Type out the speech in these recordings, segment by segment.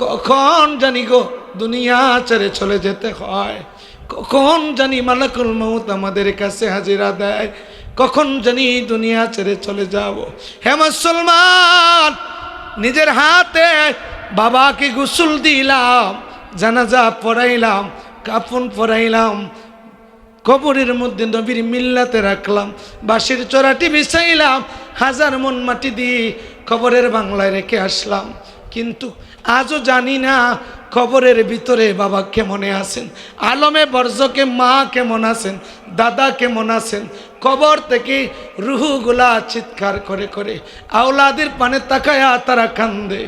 কখন জানি গো দুনিয়া ছেড়ে চলে যেতে হয়, কখন জানি মালাকুল মউত আমাদের কাছে হাজিরা দেয়, কখন জানি দুনিয়া ছেড়ে চলে যাব। হে মুসলমান, নিজের হাতে বাবাকে গোসল দিলাম, জানাজা পড়াইলাম, কাফন পরাইলাম, কবরের মধ্যে নবীর মিল্লাতে রাখলাম, বাঁশির চড়াটি বিছাইলাম, হাজার মন মাটি দিয়ে কবরের বাংলায় রেখে আসলাম। কিন্তু আজও জানি না কবরের ভিতরে বাবা কেমনে আছেন, আলমে বর্জকে মা কেমন আছেন, দাদা কেমন আছেন। কবর থেকে রুহুগুলা চিৎকার করে করে আওলাদের পানে তাকায়া তারা কান্দে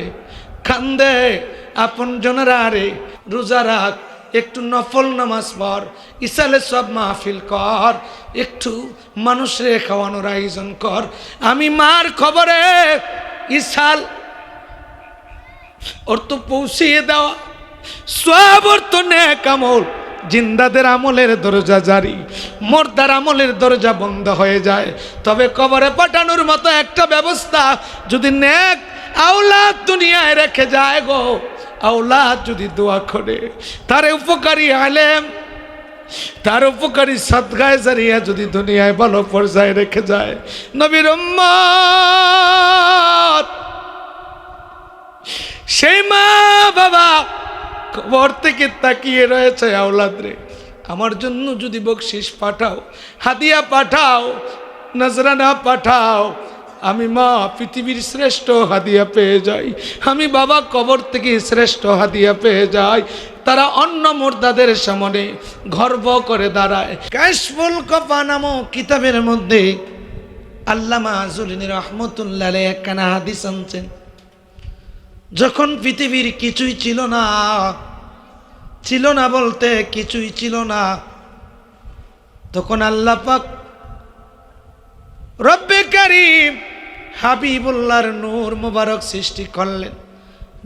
কান্দে। আপন জনেরা রে, রোজা রাখ, একটু নফল নামাজ পড়, ইসালে সব মাহফিল কর, একটু মানুষরে খাওয়ানোর আয়োজন কর। আমি মার খবরে ইসাল ওর তো পৌঁছিয়ে দেওয়া, সব ওর তো নেক আমল, জিন্দাদের আমলের দরজা জারি, মুর্দার আমলের দরজা বন্ধ হয়ে যায়। তবে কবরে পাঠানোর মতো একটা ব্যবস্থা যদি নেক আওলাদ দুনিয়ায় রেখে যায় গো, আওলাদ যদি দোয়া করে, তার উপকারী আলেম, তার উপকারী সাদগায়ে জারিয়া যদি দুনিয়ায় ভালো পর্যায়ে রেখে যায়, নবীর উম্মত সেই মা বাবা কবর থেকে তাকিয়ে রয়েছে, আওলাদ রে আমার জন্য যদি বকশিস পাঠাও, হাদিয়া পাঠাও, নজরানা পাঠাও, আমি মা পৃথিবীর শ্রেষ্ঠ হাদিয়া পেয়ে যাই, আমি বাবা কবর থেকে শ্রেষ্ঠ হাদিয়া পেয়ে যাই। তারা অন্য মুর্দাদের সামনে গর্ব করে দাঁড়ায়। কাশফুল কফা নামক কিতাবের মধ্যে আল্লামা আজুলিনী রহমতুল্লাহ আলাইহি একখানা হাদিস আনছেন। যখন পৃথিবীর কিছুই ছিল না, ছিল না বলতে কিছুই ছিল না, তখন আল্লাহ পাক রব্বে কারীম হাবিবুল্লাহর নূর মুবারক সৃষ্টি করলেন।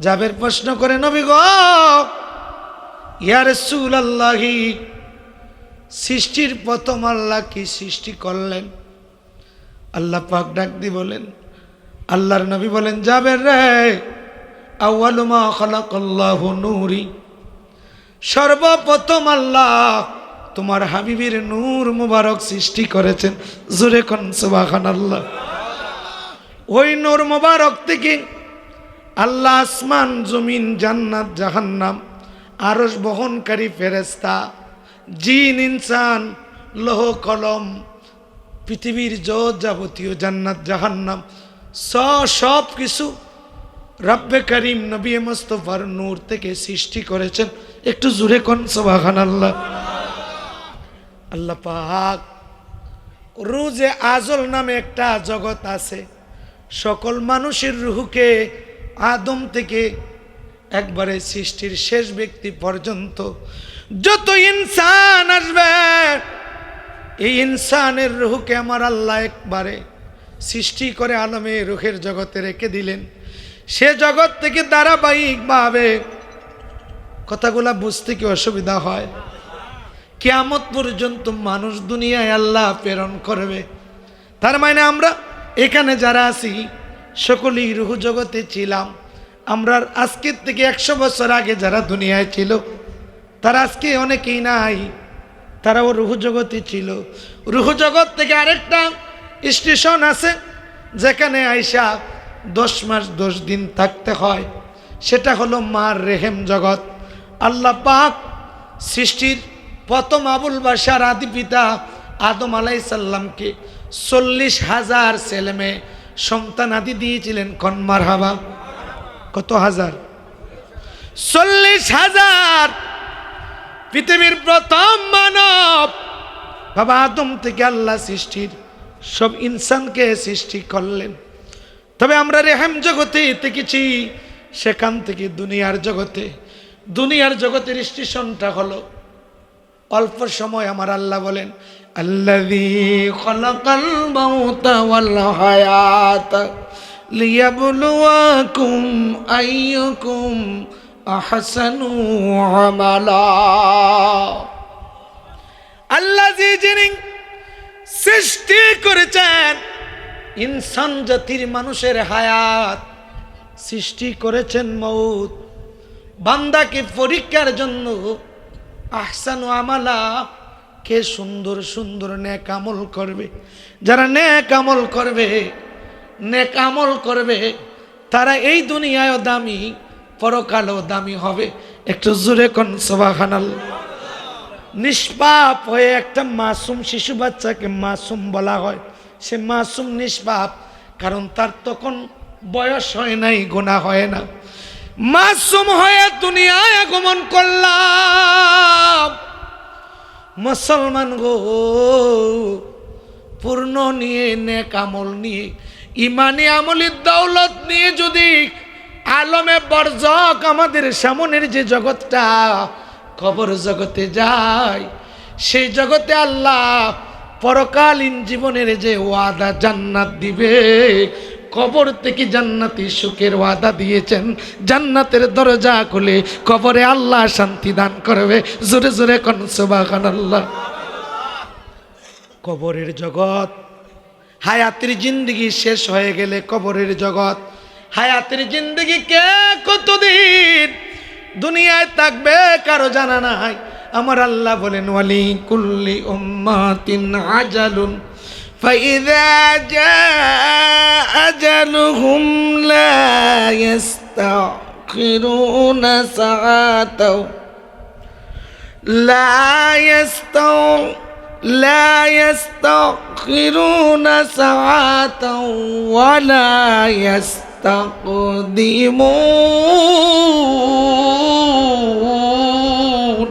জাবের প্রশ্ন করে, নবী গো ইয়া রাসূলুল্লাহ, সৃষ্টির প্রথম আল্লাহ কি সৃষ্টি করলেন? আল্লাহ পাক ডাক দিয়ে বলেন, আল্লাহর নবী বলেন, জাবের রে, আউয়ালু মা খালাকাল্লাহু নূরি, সর্বপ্রথম আল্লাহ তোমার হাবিবের নূর মুবারক সৃষ্টি করেছেন। জোরে কোন সুবহানাল্লাহ। ওই নূর মুবারক থেকে আল্লাহ আসমান জমিন জান্নাত জাহান্নাম আরশ বহনকারী ফেরেশতা জিন ইনসান লৌহ কলম পৃথিবীর যত যাবতীয় জান্নাত জাহান্নাম সব কিছু রব্বে কারীম নবী মুস্তাফার নূর থেকে সৃষ্টি করেছেন। একটু জোরে কোন সুবহানাল্লাহ। আল্লাহ পাক রুজে আজল নামে একটা জগৎ আছে, সকল মানুষের রুহকে আদম থেকে একবারে সৃষ্টির শেষ ব্যক্তি পর্যন্ত যত ইনসান আসবে, এই ইনসানের রুহকে আমার আল্লাহ একবারে সৃষ্টি করে আলমে রুহের জগতে রেখে দিলেন। সে জগৎ থেকে ধারাবাহিকভাবে, কথাগুলা বুঝতে কি অসুবিধা হয়, কিয়ামত পর্যন্ত মানুষ দুনিয়ায় আল্লাহ প্রেরণ করবে। তার মানে আমরা এখানে যারা আছি সকলেই রুহ জগতে ছিলাম। আমরা আজকের থেকে 100 বছর আগে যারা দুনিয়ায় ছিল তারা আজকে অনেকেই নাই, তারাও রুহ জগতে ছিল। রুহ জগৎ থেকে আরেকটা স্টেশন আছে যেখানে আইসা 10 মাস 10 দিন থাকতে হয়, সেটা হলো মার রেহেম জগৎ। আল্লাহ পাক সৃষ্টির প্রথম আবুল বাশার আদি পিতা আদম আলাইহিস সালামকে 40,000 ছেলে মেয়ে সন্তান আদি দিয়েছিলেন। কোন মারহাবা। কত হাজার? 40,000। পৃথিবীর প্রথম মানব বাবা আদম থেকে আল্লাহ সৃষ্টির সব ইনসানকে সৃষ্টি করলেন। তবে আমরা রেহেম জগতে দেখেছি, সেখান থেকে দুনিয়ার জগতের স্টেশনটা হলো অল্প সময়। আমার আল্লাহ বলেন, আল্লাযী খালাকাল মাউতা ওয়াল হায়াতা লিয়াবলুয়াকুম আইয়ুকুম আহসানু আমালা। আল্লাহ যিনি সৃষ্টি করেছেন ইনসান জাতির মানুষের হায়াত, সৃষ্টি করেছেন মউত, বান্দাকে পরীক্ষার জন্য আহসানু আমালা, কে সুন্দর সুন্দর নেক আমল করবে। যারা নেক আমল করবে, নেক আমল করবে, তারা এই দুনিয়ায়ও দামি, পরকালেও দামি হবে। একটু জোরে কোন সুবহানাল্লাহ। নিষ্পাপ হয়ে একটা মাসুম শিশু বাচ্চাকে মাসুম বলা হয়। সে মাসুম নিষ্পাপ, কারণ তার তখন বয়স হয় নাই, গুনাহ হয় না। মাসুম হয়ে দুনিয়ায় আগমন করলাম। মুসলমান গো, পূর্ণ নিয়ে, নেক আমল নিয়ে, ইমানি আমলের দৌলত নিয়ে যদি আলমে বরজক আমাদের সামনের যে জগৎটা, কবর জগতে যায়, সেই জগতে আল্লাহ পরকালীন জীবনের যে ওয়াদা জান্নাত দিবে, কবর থেকে জান্নাতি সুখের ওয়াদা দিয়েছেন। জান্নাতের দরজা খুলে কবরে আল্লাহ শান্তি দান করবে। জোরে জোরে কোন সুবহানাল্লাহ। কবরের জগৎ, হায়াতের জিন্দগি শেষ হয়ে গেলে কবরের জগৎ। হায়াতের জিন্দগি কে কতদিন দুনিয়ায় থাকবে কারো জানা নাই। আমার আল্লাহ বলেন, ওয়ালি কুল্লি উম্মাতিন আজালুন ফাইযা জাআ আজালুহুম লা ইস্তাখিরুনা সাআতাও لا يستأخرون ساعة ولا يستقدمون।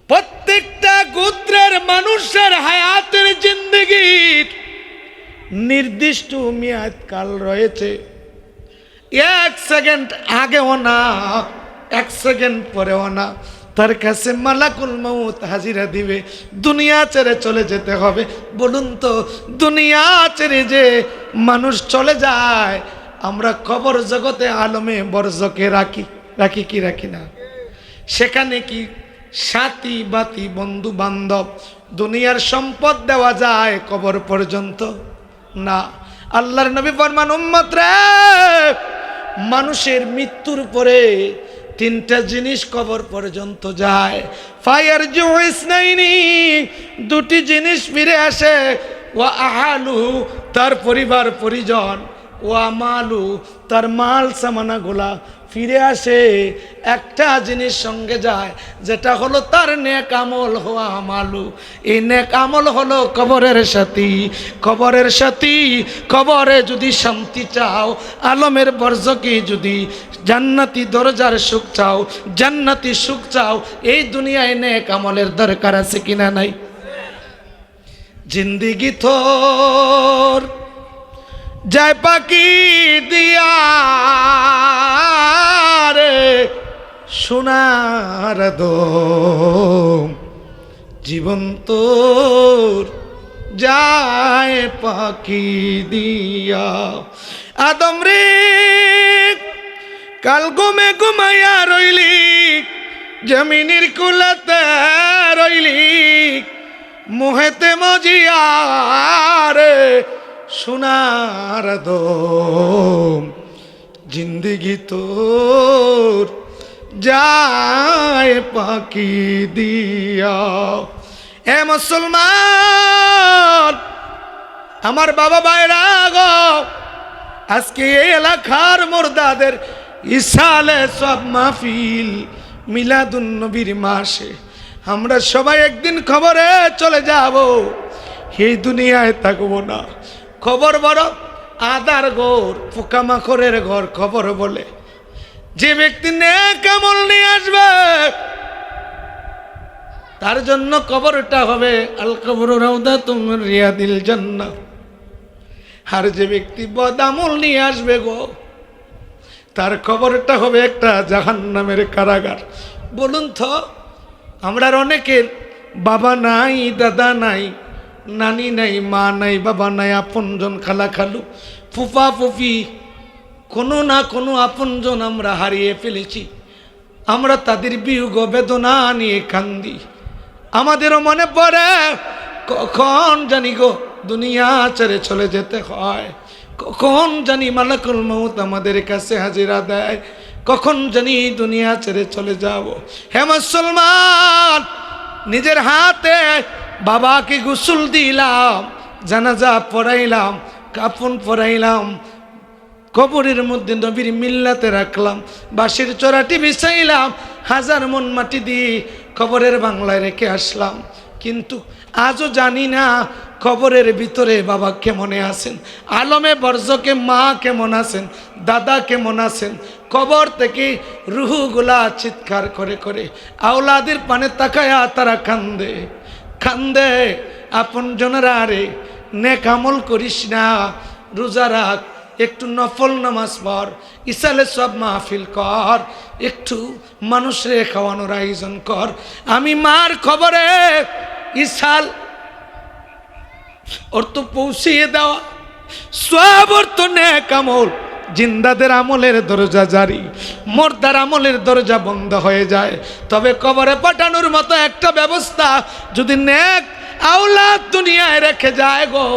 প্রত্যেকটা গোত্রের মানুষের হায়াতের জিন্দগির নির্দিষ্ট মেয়াদ কাল রয়েছে। এক সেকেন্ড আগেও না, এক সেকেন্ড পরেও না, তার কাছে মালাকুল মউত হাজিরা দিবে। দুনিয়া ছেড়ে চলে যেতে হবে। বলুন তো, দুনিয়া ছেড়ে যে মানুষ চলে যায়, আমরা কবর জগতে আলমে বরজকে রাখি কি রাখি না? সেখানে কি সাথী বাতি বন্ধু বান্ধব দুনিয়ার সম্পদ দেওয়া যায় কবর পর্যন্ত? না। আল্লাহর নবী ফরমান, উম্মত রে, মানুষের মৃত্যুর পরে তিনটা জিনিস কবর পর্যন্ত যায়। ফায়ার জুইসনাইনি, দুটি জিনিস ফিরে আসে। ওয়া আহালু, তার পরিবার পরিজন। ওয়া মালু, তার মাল সামানাগুলা ফিরে আসে। একটা জিনিস সঙ্গে যায়, যেটা হলো তার নেক আমল। হওয়া মালু, এই নেক আমল হলো কবরের সাথী। কবরের সাথী, কবরে যদি শান্তি চাও, আলমের বরজকে যদি জান্নাতি দরজার সুখ চাও, জান্নাতি সুখ চাও, এই দুনিয়ায় নেক আমলের দরকার আছে কিনা নাই? জিন্দিগি তোর যায় পাখি দিয়া রে সোনার দম, জীবন তোর যায় পাখি দিয়া। আদম রে, কাল ঘুমে ঘুমাইয়া রইলি, জমিনের কুলাতে রইলি, মোহেতে মজিয়া রে সোনার দম, জিন্দিগি তোর যায় পাখি দিয়া। এ মুসলমান, আমার বাবা ভাইরা গো, আজকে এই এলাকার মুর্দাদের ইসালে সব মাহফিল মিলাদুন নবীর মাসে আমরা সবাই একদিন খবরে চলে যাব। এই দুনিয়ায় থাকবো না। খবর বড় আদার ঘর, পোকামাকড়ের ঘর খবর বলে। যে ব্যক্তি নেক আমল নিয়ে আসবে, তার জন্য কবরটা হবে আল কবর রাউদাতুম মিন রিয়াদিল জান্নাহ। আর যে ব্যক্তি বদ আমল নিয়ে আসবে গো, তার কবরটা হবে একটা জাহান্নামের কারাগার। বলুন তো, আমরা অনেকের বাবা নাই, দাদা নাই, নানি নাই, মা নাই, বাবা নাই, আপনজন খালা খালু ফুফা ফুফি, কোনো না কোনো আপনজন আমরা হারিয়ে ফেলেছি। আমরা তাদের বিয়োগ বেদনা নিয়ে কান্দি। আমাদেরও মনে পড়ে কখন জানি গো দুনিয়া ছেড়ে চলে যেতে হয়। কখন জানি মালাকুল মউত আমাদের কাছে হাজিরা দেয়, কখন জানি দুনিয়া ছেড়ে চলে যাব। হে মুসলমান, নিজের হাতে বাবাকে গোসল দিলাম, জানাজা পড়াইলাম, কাফন পরাইলাম, কবরের মধ্যে নবীর মিল্লাতে রাখলাম, বাঁশের চড়াটি বিছাইলাম, হাজার মন মাটি দিয়ে কবরের বাংলায় রেখে আসলাম। কিন্তু আজও জানি না কবরের ভিতরে বাবা কেমনে আছেন, আলমে বর্জকে মা কেমন আছেন, দাদা কেমন আছেন। কবর থেকে রুহুগুলা চিৎকার করে করে আওলাদের পানে তাকায়া তারা কান্দে কান্দে। আপন জনেরা রে, নেক আমল করিস না, রোজা রাখ, একটু নফল নামাজ পড়, ইসালে সব মাহফিল কর, একটু মানুষরে খাওয়ানোর আয়োজন কর। আমি মার খবরে ইসাল ওর তো পৌঁছিয়ে দেওয়া, সব ওর তো নেক আমল। জিন্দাদের আমলের দরজা জারি, মুর্দার আমলের দরজা বন্ধ হয়ে যায়। তবে কবরে পাঠানোর মতো একটা ব্যবস্থা যদি নেক আওলাদ দুনিয়ায় রেখে যায় গো,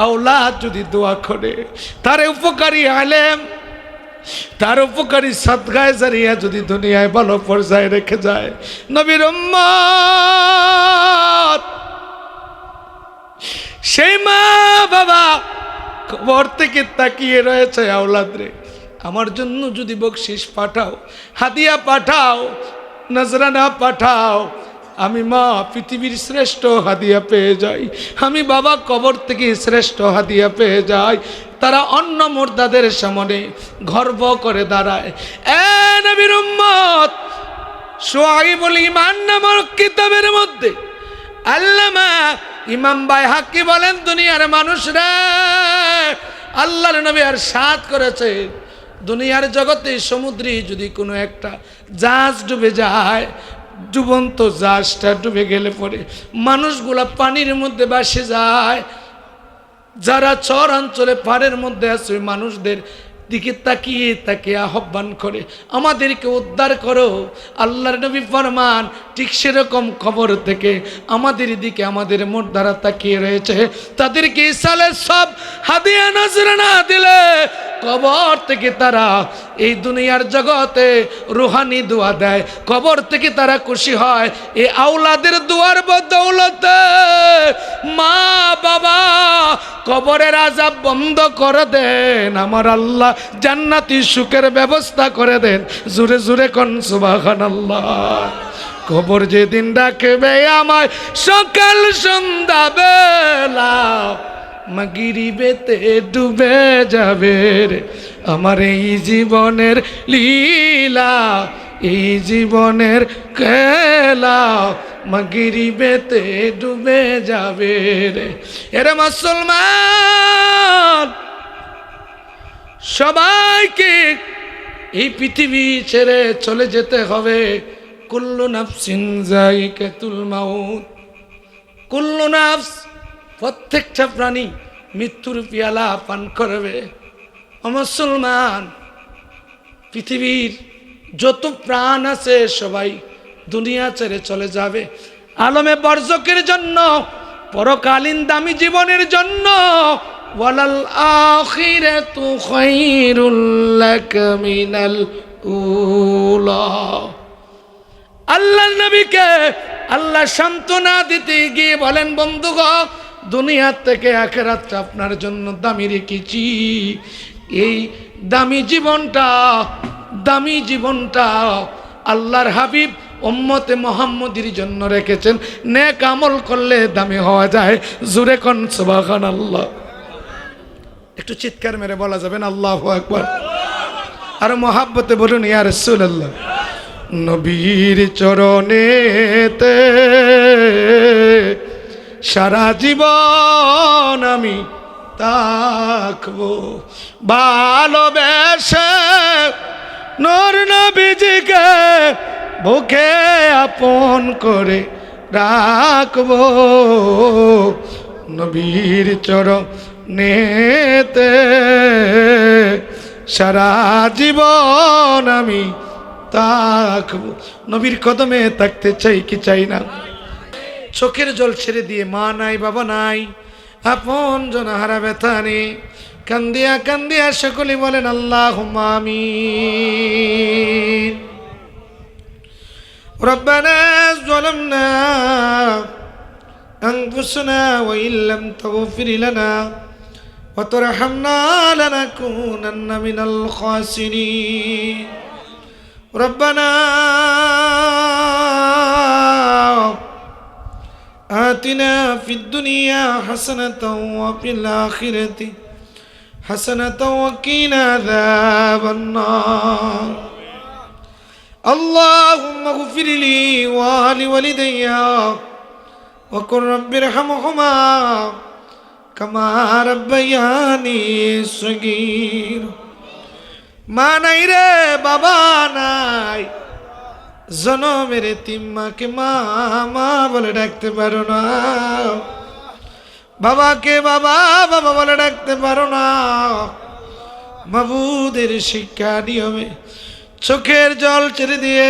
আওলাদ যদি দোয়া করে, তার উপকারী আলেম, তার উপকারী সাদগায়ে জারিয়া যদি দুনিয়ায় ভালো পর্যায়ে রেখে যায়, নবীর উম্মত সেই মা বাবা কবর থেকে তাকিয়ে রয়েছে, আওলাদ রে আমার জন্য যদি বকশিস পাঠাও, হাদিয়া পাঠাও, নজরানা পাঠাও, আমি মা পৃথিবীর শ্রেষ্ঠ হাদিয়া পেয়ে যাই, আমি বাবা কবর থেকে শ্রেষ্ঠ হাদিয়া পেয়ে যাই। তারা অন্য মুর্দাদের সামনে গর্ব করে দাঁড়ায়। এ নবীর উম্মত, শুআইবুল ঈমান নামক কিতাবের মধ্যে আল্লামা ইমাম বাইহাকি বলেন, দুনিয়ার মানুষরা আল্লাহর নবী আর সাত করেছে, দুনিয়ার জগতে সমুদ্রে যদি কোনো একটা জাহাজ ডুবে যায়, ডুবন্ত জাহাজটা ডুবে গেলে পরে মানুষগুলা পানির মধ্যে ভাসে যায়। যারা চর অঞ্চলে পাড়ের মধ্যে আছে ওই মানুষদের দিকে তাকিয়ে তাকিয়ে আহ্বান করে, আমাদেরকে উদ্ধার করো। আল্লাহর নবী ফরমান, ঠিক সেরকম কবর থেকে আমাদের দিকে আমাদের মুর্দারা তাকিয়ে রয়েছে। তাদেরকে ইসালের সব হাদিয়া নজরানা দিলে কবর থেকে তারা এই দুনিয়ার জগতে রুহানি দোয়া দেয়, কবর থেকে তারা খুশি হয়। এই আওলাদের দোয়ার বদৌলতে মা বাবা কবরের আযাব বন্ধ করে দেন, আমার আল্লাহ জান্নাতি সুখের ব্যবস্থা করে দেন। জোরে জোরে কোন সুবহানাল্লাহ। কবর যেদিন ডাকবে আমায় সকাল সন্ধ্যা বেলা, মাগরিবেতে ডুবে যাবে রে আমার এই জীবনের লীলা, এই জীবনের খেলা, মাগরিবেতে ডুবে যাবে রে। এরে মুসলমান, সবাইকে এই পৃথিবী ছেড়ে চলে যেতে হবে। কুল্লু নাফসিন যায়িকাতুল মাউত, কুল্লু নাফস, প্রত্যেকটা প্রাণী মৃত্যুর পিয়ালা পান করবে। ও মুসলমান, পৃথিবীর যত প্রাণ আছে সবাই দুনিয়া ছেড়ে চলে যাবে। আলমে বরজকের জন্য, পরকালীন দামি জীবনের জন্য, ওয়ালাল আখিরাতু খায়রুল লাকা মিনাল উলা। আল্লাহর নবীকে আল্লাহ সান্ত্বনা দিতে গিয়ে বলেন, বন্ধুগো, দুনিয়া থেকে আখিরাতটা আপনার জন্য দামি রেখেছি। এই দামি জীবনটা আল্লাহর হাবিব উম্মতে মুহাম্মদীর জন্য রেখেছেন। নেক আমল করলে দামি হওয়া যায়। জোরে কোন সুবহানাল্লাহ। একটু চিৎকার মেরে বলা যাবেন আল্লাহু আকবার। আর মহাব্বতে বলুন ইয়া রাসূলুল্লাহ। নবীর চরণেতে সারা জীবন আমি থাকবো, ভালোবেসে নূর নবীজিকে বুকে আপন করে রাখবো। নবীর চরণেতে সারা জীবন আমি থাকবো। নবীর কদমে থাকতে চাই কি চাই না? চোখের জল ছেড়ে দিয়ে মা নাই বাবা নাই, আপন জন হারা ব্যথা নেই, কান্দিয়া কান্দিয়া সকলে বলেন আল্লাহুম্মা আমিন। রব্বানা যালামনা আনফুসানা ওয়া ইল্লাম তাগফির লানা ওয়া তারহামনা লানাকুনান্না মিনাল খাসিরিন। রব্বানা আতিনা ফিদ দুনিয়া হাসানাতাও ওয়া ফিল আখিরাতি হাসানাতাও ওয়া কিনা আযাবান নার। আল্লাহুম্মা গফির লি ওয়া লিওয়ালিদাইয়া ওয়া কুর রাব্বিরহামহুমা কামা রাব্বায়ানি সগীর। মা নাই রে, বাবা নাই, জনমের তিম্মাকে মা মা বলে ডাকতে পারো না, বাবাকে বাবা বাবা বলে ডাকতে পারো না। মাবুদের শিক্ষা নিয়মে চোখের জল ছেড়ে দিয়ে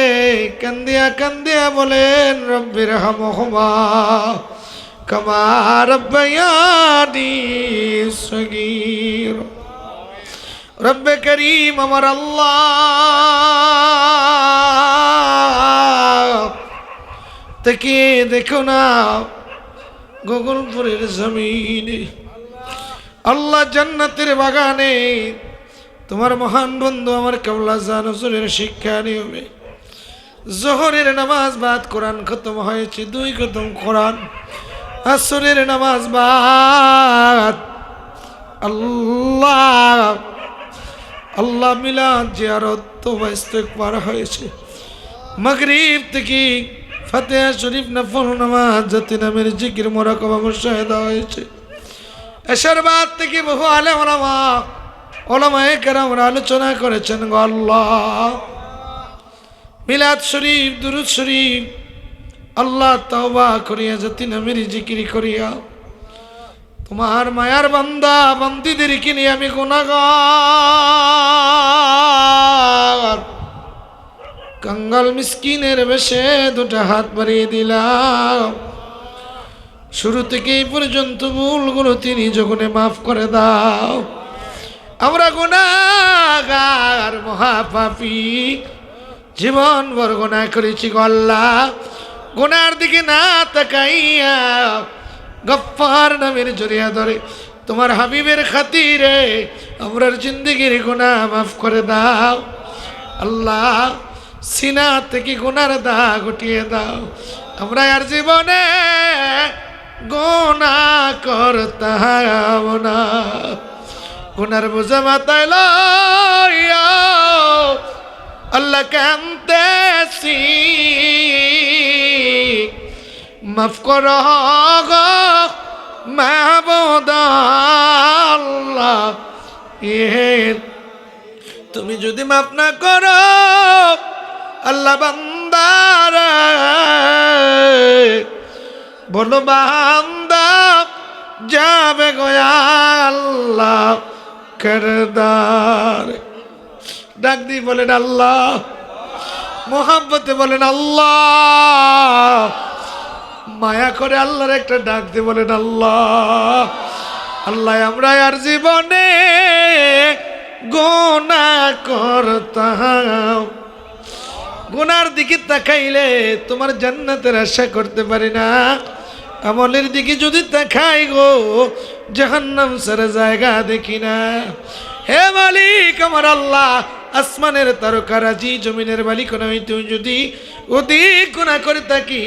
কান্দিয়া কান্দিয়া বলেন রব্বিরহামহুমা কামা রাব্বায়ানি সগীর। রব্বে করিম আমার আল্লাহ, তাকিয়ে দেখো না গোগলপুরের জমিনে, আল্লাহ জান্নাতের বাগানে তোমার মহান বন্ধু আমার কেবলা জান হুজুরের শিক্ষা নিয়মে জোহরের নামাজ বাদ কোরআন খতম হয়েছে, 2 খতম কোরআন। আসরের নামাজ বাদ আল্লাহ আল্লাহ মিলাদ জিয়ারত তওবা ইস্তেগফার হয়েছে। মাগরিব থেকে ফাতিহা শরীফ নফল নামাজ জাতি নামের জিকির মুরাকাবা মুশাহাদা হয়েছে। এশার বাদ থেকে বহু আলেম ওলামা ওলামায়ে কেরামরা আলোচনা করেছেন গো আল্লাহ। মিলাদ শরীফ দুরূদ শরীফ আল্লাহ তওবা করিয়া জাতি নামের জিকির করিয়া তোমার মায়ার বান্দা বান্দীদেরকে নিয়ে আমি গুনাহগার কাঙ্গাল মিসকিনের বেশে 2টা হাত বাড়িয়ে দিলাম। শুরু থেকে এই পর্যন্ত ভুলগুলো তিনি যখনে মাফ করে দাও। আমরা গুনাহগার মহাপাপী, জীবন ভর গুনাহ করেছি গো আল্লাহ। গুনার দিকে না তাকাইয়া গফফার নামের জড়িয়া ধরে তোমার হাবিবের খাতিরে আমরার জিন্দেগির গুনাহ মাফ করে দাও আল্লাহ। সিনা থেকে গুনার দাগ উঠিয়ে দাও। আমরা আর জীবনে গুনাহ করতাম না। গুনার বোঝা মাথায় লইয়া আল্লাহ কান্দেছি, মাফ করো গো মাহবুদ আল্লাহ। তুমি যদি মাফ না করো আল্লাহ বান্দারে বলো বান্দা যাবে গো আল্লাহ করদার। ডাক দিয়ে বলেন আল্লাহ, মোহাব্বতে বলেন আল্লাহ, মায়া করে আল্লাহর একটা ডাক দিয়ে বলেন আল্লাহ। আল্লাহ আমরা আর জীবনে গুনাহ করতাম, গুনার দিকে তাকাইলে তোমার জান্নাতের আশা করতে পারি না। আমলের দিকে যদি তাকাই গো জাহান্নাম ছাড়া জায়গা দেখি না। হে মালিক আমার আল্লাহ, আসমানের তারকারাজি জমিনের মালিক নয় তুই যদি অধিক গুনাহ করে থাকি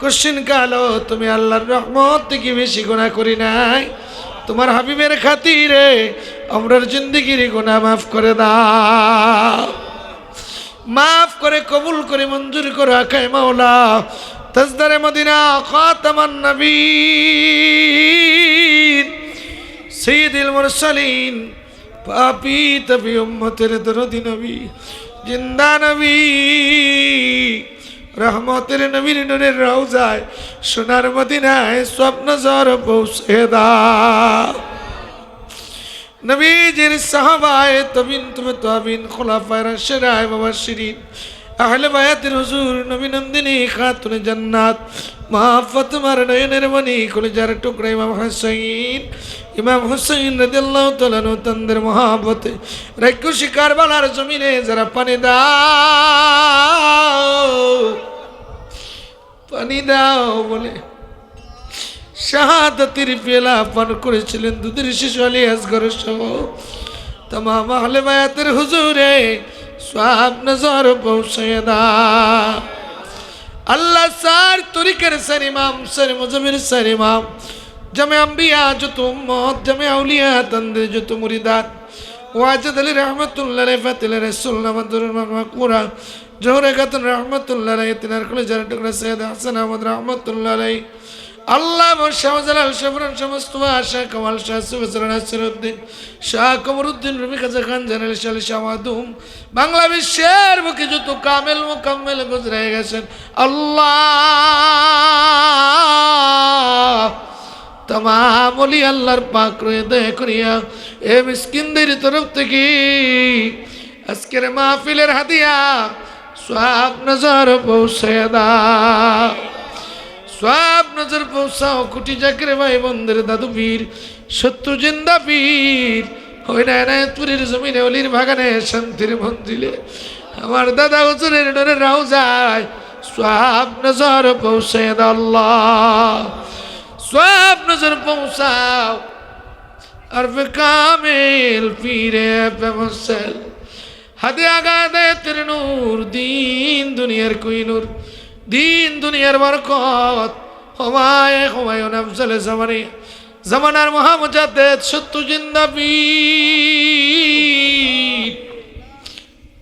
কোশ্চিন কালো তুমি আল্লাহর রহমত থেকে বেশি গুনাহ করি নাই। তোমার হাবিবের খাতিরে আমরার জিন্দেগির গুনাহ মাফ করে দাও, মাফ করে কবুল করে মঞ্জুর করো আকায়ে মাওলা। তাজদারে মদিনা খাতামান নবীন সাইয়্যিদুল মুরসালিন পাপী তবি উম্মতের দরদি নবী জিন্দা নবী রহমতের নবীর নূরের রওজায় সোনার মদিনায় স্বপ্ন জর পৌঁছে দাও। নবীজির সাহাবায়ে তবিন তুমি তাবিন খুলাফায়ে রাশিদিন আহলে বায়াতের হুজুর নবী নন্দিনী খাতুনে জান্নাত মা ফাতেমার নয়নের মণি কলিজার টুকরা ইমাম হুসাইন রাদিয়াল্লাহু তাআলা আনহু তাদের মহব্বতে রাক্ষসী কারবালার জমিনে যারা পানি দাও বলে শাহাদাতের পেলা পান করেছিলেন দুধের শিশু আলী আসগর সহ तमाम अहले बायातेर हुजूरे स्वाब नजर पहुँचाए दा अल्लाह सार तरीकर सर इमाम सर मुजमिर सर इमाम जमे अंबिया जो तुम मौत जमे औलिया तंदर जो तुम मुरीदात वाजिद अली रहमतुल्लाह अलैहि फतिल रसूल नमदुर मकबूरा जोहरे गतन रहमतुल्लाह अलैहि तिनार कुल जर टुकड़ा सैयद हसन अहमद रहमतुल्लाह अलैहि अल्लाह शाहजलाल शबरन शमस्तवा शाह कमाल शाह सुबसर नासिरुद्दीन शाह कमरुद्दीन रूमी खाजा खान জানাল শাহ শামাদুম বাংলা বিশ্বের বুকে যত কামেল মুকাম্মেল গুজরে গেছেন আল্লাহ तमाम ওলি আল্লাহর পাক রয়ে দয়া করিয়া এ মিসকিনদের তরফ থেকে আজকের মাহফিলের হাদিয়া সওয়াব নজর পৌঁছায়া দাও स्वाब नजर पहुँचाओ कुटी जाकर भाई बंदर दादू पीर सत्तु जिंदा पीर होइना एनायतपुरेर जमीने ओलिर बागाने शांतिर मंजिले हमार दादा हुजूरेर डोरे रौजाय स्वाब नजर पहुँचाए दाओ अल्लाह स्वाब नजर पहुँचाओ अर्फ कामिल पीरे पे मुसल हदे आगा दे तेरे नूर दीन दुनियार कोई नूर दीन दुनियार बरकत हमाये हुमायून अफजल ज़मानी ज़मानार महामुजाद्दिद सत्तु जिंदा पीर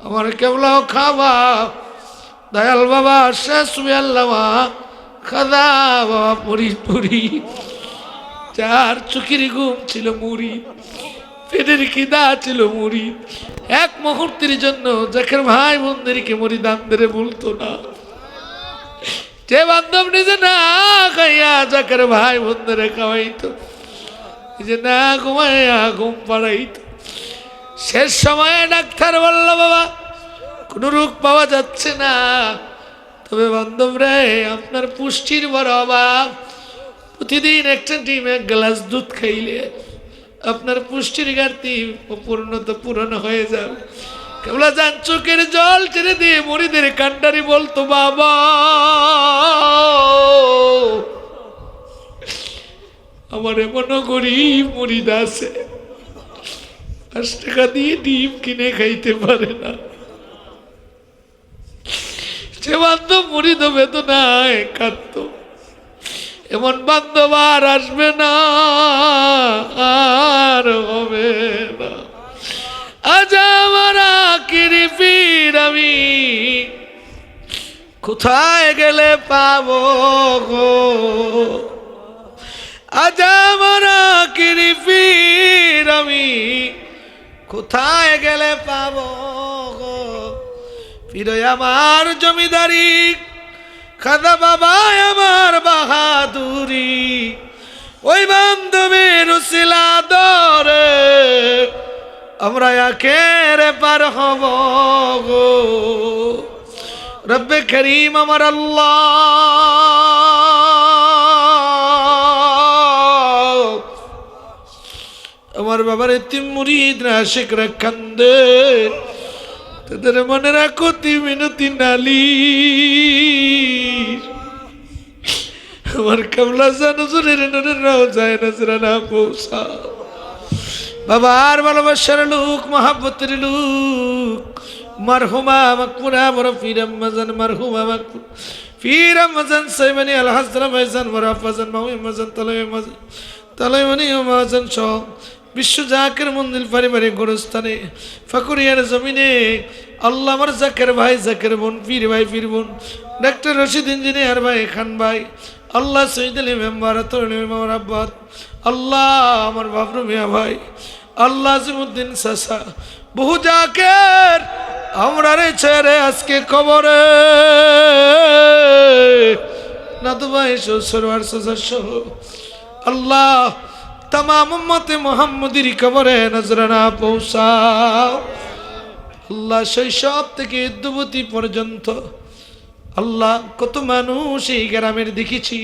আমার কেবলা খাওয়া দয়াল বাবা শেষ আল্লাহ খাদা বাবা পুরি পুরি চার চুকির ঘুম ছিল মুড়ি পেটের খিদা ছিল মুড়ি এক মুহূর্তের জন্য জাকের ভাই বোনদেরকে মুড়ি দান ধরে বলতো না যে বান্ধব নিজে না খাইয়া জাকের ভাই বোনদের খাওয়াইতো নিজে না ঘুমাইয়া ঘুম পাড়াইতো শেষ সময়ে ডাক্তার বলল বাবা কোনো রোগ পাওয়া যাচ্ছে না তবে বান্ধব রে আপনার পুষ্টির বড় অভাব প্রতিদিন একটা ডিম এক গ্লাস দুধ খাইলে আপনার পুষ্টির ঘাটতি পূরণ হয়ে যাবে কেবল যান চোখের জল ছেড়ে দিয়ে মুড়িদের কান্ডারি বলতো বাবা আমার এমনও গরিব মুড়িদ আছে 5 টাকা দিয়ে ডিম কিনে খাইতে পারে না সে বান্ধব মুড়িদ বেদনায় কাঁদত এমন বান্ধব আর আসবে না আর হবে না আজ আমার আখিরি পীর আমি কোথায় গেলে পাবো গো আজ আমার আখিরি পীর আমি কোথায় গেলে পাবো গো পীর আমার জমিদারি খাদা বাবা আমার বাহাদুরি ওই বান্ধবের উসিলা ধরে আমরা একেরে পার হব গো রব্বে করিম আমার আল্লাহ আমার বাবার এতিম মুরিদরা আশিকরা কান্দে তাদের মনে রাখো মিনতি নালি আমার কামলা জানুজুরের নূরের যায় নজরানা পৌঁছা বাবা আর ভালোবাসার লোক মহাব্বতের লোক মারহুমা মাকপুরা বড় পীর আম্মাজান মারহুমা মাকপুর পীর আম্মাজান সাইবানি আল হাজরা ভাইজান বড় আফাজান মাউই আম্মাজান তালাইমানি আম্মাজান সহ বিশ্ব জাকের মন্দির পারিবারিক গোরস্থানে ফাকুরিয়ার জমিনে আল্লাহ আমার জাকের ভাই জাকের বোন পীর ভাই পীর বোন ডাক্তার রশিদ ইঞ্জিনিয়ার ভাই খান ভাই আল্লাহ সৈয়দ আলী মেম্বার তরুণী মেম্বার আব্বাদ আল্লাহ আমার বাবরু মিয়া ভাই আল্লাহ আজিমুদ্দিন সাসা বহু জাকের আমরা রে ছেড়ে আজকে কবরে নাদু ভাই শ্বশুর সাসা সহ আল্লাহ तमाम उम्मत मुहम्मदी कब्रे नजराना पहुँचाओ আল্লাহ শৈশব থেকে যুবতী পর্যন্ত আল্লাহ কত মানুষ এই গ্রামের দেখেছি,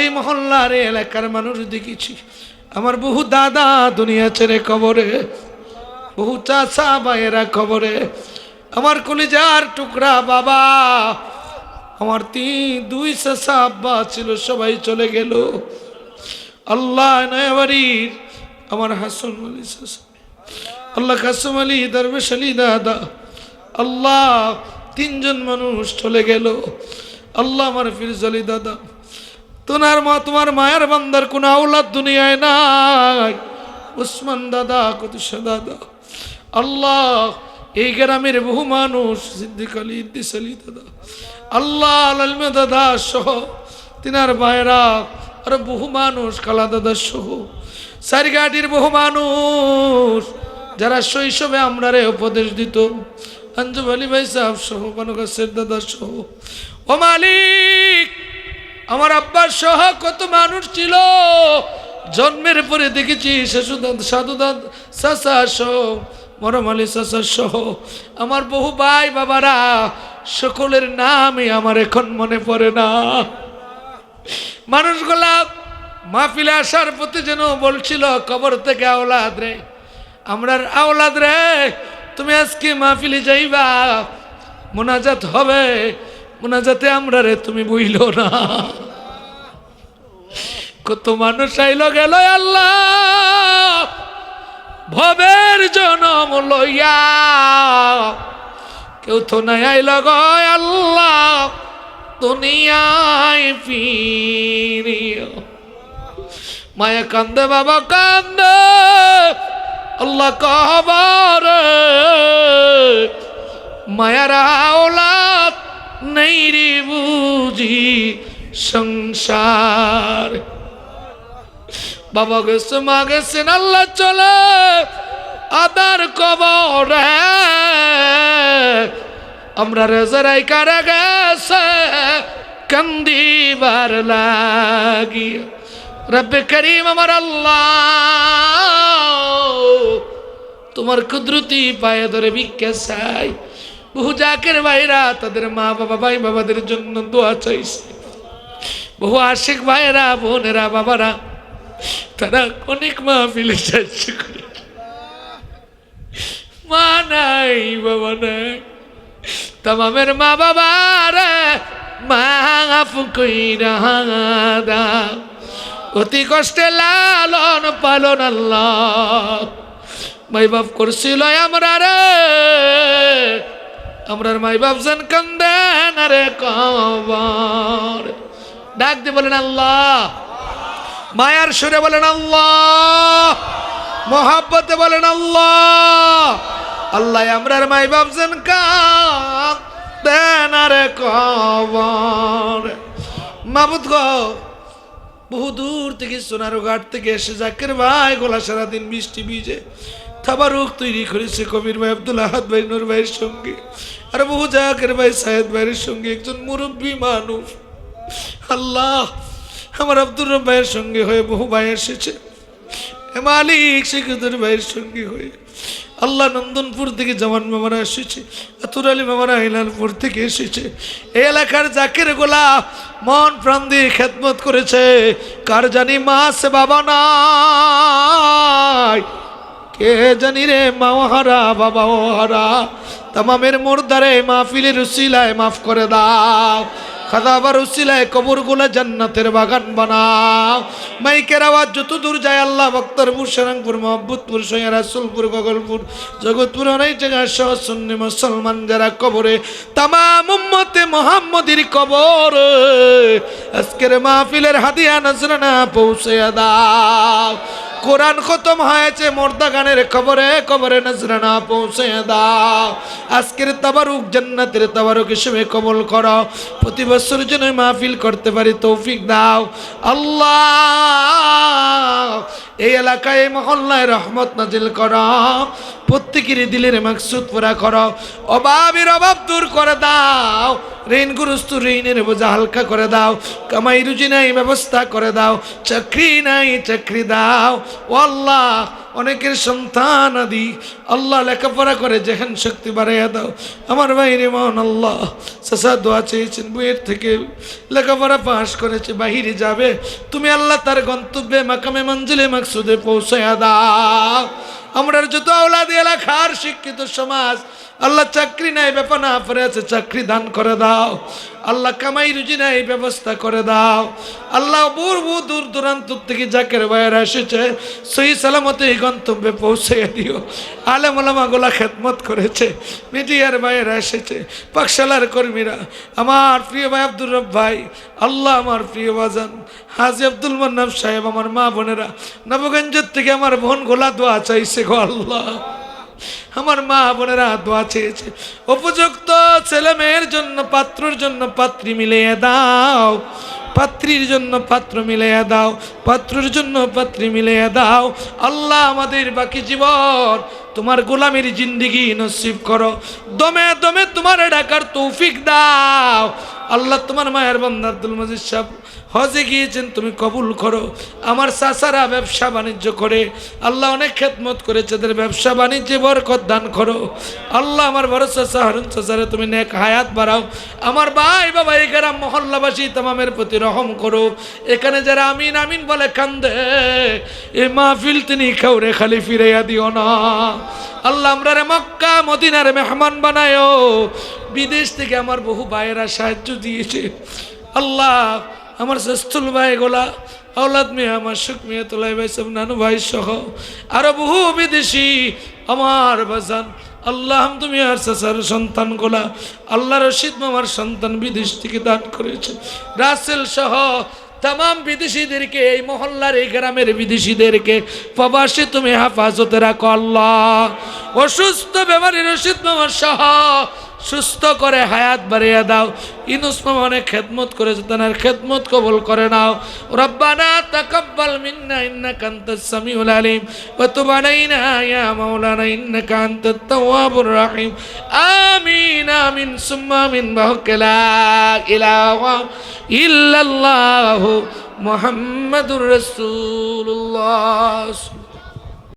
এই মহল্লার এই এলাকার মানুষ দেখেছি। আমার বহু দাদা দুনিয়া ছেড়ে কবরে, বহু চাচা ভাইয়েরা কবরে, আমার কলিজার টুকরা বাবা, আমার দুই চাচা আব্বা ছিল, সবাই চলে গেল। আল্লাহ নয়াবাড়ির আমার হাসন আলী চাচা, আল্লাহ কাসম আলী দরবেশ আলী দাদা, আল্লাহ তিনজন মানুষ চলে গেল। আল্লাহ আমার ফিরোজ আলী দাদা, তোমার মায়ের বান্দার কোন আওলাদ দুনিয়ায় নাই। উসমান দাদা, কতুষা দাদা, আল্লাহ এই গ্রামের বহু মানুষ, সিদ্দিক আলী, ইদ্দিস আলী দাদা, আল্লাহ লালমা দাদা সহ তিনার ভাইরা, আর বহু মানুষ, কালা দাদা সহ সারিঘাটির বহু মানুষ যারা শৈশবে আমরা উপদেশ দিত, আঞ্জুম আলী ভাই সাহেব সহ, বানুগাছের দাদা সহ, ও মালিক আমার আব্বার সহ কত মানুষ ছিল। জন্মের পরে দেখেছি সাধুদাদ চাচা সহ, মরম আলী চাচা সহ আমার বহু ভাই বাবারা, সকলের নামই আমার এখন মনে পড়ে না। মানুষগুলা মাহফিলে আসার প্রতি যেন বলছিল কবর থেকে, আওলাদ রে, আমরার আওলাদ রে, তুমি আজকে মাহফিলে যাইবা, মোনাজাত হবে, মোনাজাতে আমরা রে তুমি বুঝলো না। কত মানুষ আইল গেল আল্লাহ ভবের জনম লইয়া, কেউ তো নাই আইল গো আল্লাহ দুনিয়ায় ফিরিও। মায়া কান্দে, বাবা কান্দে, আল্লাহ কবর মায়ার আওলাদ নেই রে বুঝি সংসার। বাবা গেছে, মা গেছেন, আল্লাহ চলে আদার কবর, আমরা রেজারাই কারা গেছে কান্দিবার লাগি। রব্বে করিম আমার আল্লাহ তোমার কুদরতি পায়ে ধরে ভিক্ষা চাই। বহু জাকের ভাইরা তাদের মা বাবা ভাই বাবাদের জন্য দোয়া চাইছে, বহু আশিক ভাইরা বোনেরা বাবারা তারা অনেক মাহফিলে যাচ্ছে করে, মা নাই বাবা নাই, তামামের মা বাবারা মাফ কইরা দাও, অতি কষ্টে লালন পালন আল্লাহ মাই বাপ করছিল আমরা রে, আমরার মাই বাপ যেন কান্দেন রে কবর। ডাক দিয়ে বলেন আল্লাহ, মায়ার সুরে বলেন আল্লাহ, মোহাব্বতে বলেন আল্লাহ। আল্লাহ আমরার মাই বাপ যেন কান্দেন রে কবর। মাবুদ গো, বহু দূর থেকে সোনারো ঘাট থেকে এসে জাকের ভাই গোলা সারাদিন বৃষ্টি ভিজে তাবারুক তৈরি করেছে কবির ভাই, আব্দুল আহাদ ভাই, নূর ভাইয়ের সঙ্গে, আর বহু জাকের ভাই সাহেদ ভাইয়ের সঙ্গে একজন মুরব্বী মানুষ। আল্লাহ আমার আব্দুর রব ভাইয়ের সঙ্গে হয়ে বহু ভাই এসেছে, মালিক শেখুদ্দুর ভাইয়ের সঙ্গে হয়ে, আল্লাহ নন্দনপুর থেকে জামান মামারা এসেছে, আতুর আলী মামারা হিলালপুর থেকে এসেছে। এই এলাকার জাকের গোলা মন প্রাণ দিয়ে খেদমত করেছে। কার জানি মা আছে বাবা নাই, কে জানি রে মা হারা বাবা হারা, তামামের মোরদারে মাহফিলের উসিলায় মাফ করে দাও, খাদাবার উসিলায় কবরগুলা জান্নাতের বাগান বানাও। মাইকের আওয়াজ যত দূর যায় আল্লাহ বক্তরপুর, সারাংপুর, মোহাম্মদপুর, সৈয়া রাসুলপুর, গগলপুর, জগৎপুর, অনেক জায়গায় সহ সুন্নি মুসলমান যারা কবরে, তামাম উম্মতে মুহাম্মদীর কবর আজকের মাহফিলের হাদিয়া নজরানা পৌঁছে দাও। কোরআন খতম হয়েছে মোর্দা গানের কবরে, কবরে নজরানা পৌঁছে দাও। আজকের তাবারুক জান্নাতের তাবারুক হিসেবে কবুল করো। প্রতি বছর যেন মাহফিল করতে পারি তৌফিক দাও আল্লাহ। এই এলাকায় মহল্লায় রহমত নাজিল করো, প্রত্যেকের দিলের মাকসুদ পুরা করো, অভাবের অভাব দূর করে দাও, ঋণগ্রস্ত ঋণের বোঝা হালকা করে দাও, কামাই রুজি নাই ব্যবস্থা করে দাও, চাকরি নাই চাকরি দাও ও আল্লাহ। অনেকের সন্তান আদি আল্লাহ লেখাপড়া করে যেখান শক্তি বাড়াইয়া দাও। আমার বাইরে মন আল্লাহ চাচা দোয়া চেয়েছেন, বইয়ের থেকে লেখাপড়া পাশ করেছে, বাহিরে যাবে, তুমি আল্লাহ তার গন্তব্যে মাকামে মঞ্জিলে মাকসুদে পৌঁছাইয়া দাও। আমরার যত আওলাদ এলাকার শিক্ষিত সমাজ আল্লাহ চাকরি নাই ব্যাপার না পরে আছে, চাকরি দান করে দাও। আল্লাহ কামাই রুজি নাই ব্যবস্থা করে দাও। আল্লাহ দূর দূরান্ত থেকে জাকের ভাইয়েরা এসেছে সহি সালামতে এই গন্তব্যে পৌঁছে দিও। আলেম ওলামা গোলা খেদমত করেছে, মিডিয়ার ভাইয়েরা এসেছে, পাকশালার কর্মীরা, আমার প্রিয় ভাই আব্দুর রব ভাই, আল্লাহ আমার প্রিয় বাজান হাজি আব্দুল মান্নাব সাহেব, আমার মা বোনেরা, নবগঞ্জের থেকে আমার বোন গোলা দোয়া চাইছে গো আল্লাহ। আমার মা বোনেরা দোয়া চেয়েছে, উপযুক্ত ছেলে মেয়ের জন্য পাত্রর জন্য পাত্রী মিলিয়ে দাও, পাত্রীর জন্য পাত্র মিলিয়ে দাও, পাত্রর জন্য পাত্রী মিলিয়ে দাও। আল্লাহ আমাদের বাকি জীবন তোমার গোলামের জিন্দিগি নসিব করো, দমে দমে তোমার ডাকার তৌফিক দাও। আল্লাহ তোমার মায়ের বান্দা আব্দুল মজিদ সাহেব হজে গিয়েছেন, তুমি কবুল করো। আমার চাচারা ব্যবসা বাণিজ্য করে আল্লাহ অনেক খেদমত করেছে, তাদের ব্যবসা বাণিজ্যে বরকত দান করো। আল্লাহ আমার বড় চাচা হারুন চাচারে তুমি নেক হায়াত বাড়াও। আমার ভাই বাবা এই গ্রাম মহল্লাবাসী তামামের প্রতি রহম করো। এখানে যারা আমিন আমিন বলে কান্দে এ মাহফিল তিনি খাওরে খালি ফিরাইয়া দিও না। আল্লাহ আমরা রে মক্কা মদিনার মেহমান বানায়ও। বিদেশ থেকে আমার বহু ভাইয়েরা সাহায্য দিয়েছে। আল্লাহ আমার শ্রেষ্ঠুল ভাই গোলা আওলাদ মিয়া, আমার সুখ মিয়া, তোলাই ভাই সব নানু ভাই সহ আরো বহু বিদেশি আমার বাজান আল্লাহ তুমি আর চাচার সন্তান গোলা আল্লাহ রশিদ মামার সন্তান বিদেশ থেকে দান করেছে, রাসেল সহ তাম বিদেশিদেরকে, এই মহল্লার এই গ্রামের বিদেশিদেরকে প্রবাসী তুমি হেফাজতে রাখো আল্লাহ। অসুস্থ বেমারি রশিদ মামার সহ সুস্থ করে হায়াত বাড়িয়ে দাও। ইনুস মামা অনেক খেদমত করেছে, তার খেদমত কবুল করে নাও। রব্বানা তাকাব্বাল মিন্না ইন্নাকা আনতাস সামিউল আলিম ওয়া তুব আলাইনা ইয়া মাওলানা ইন্নাকা আনতাত তাওয়াবুর রহিম। আমিন আমিন সুম্মা আমিন বাহক লা ইলাহা ইল্লাল্লাহু মুহাম্মাদুর রাসূলুল্লাহ।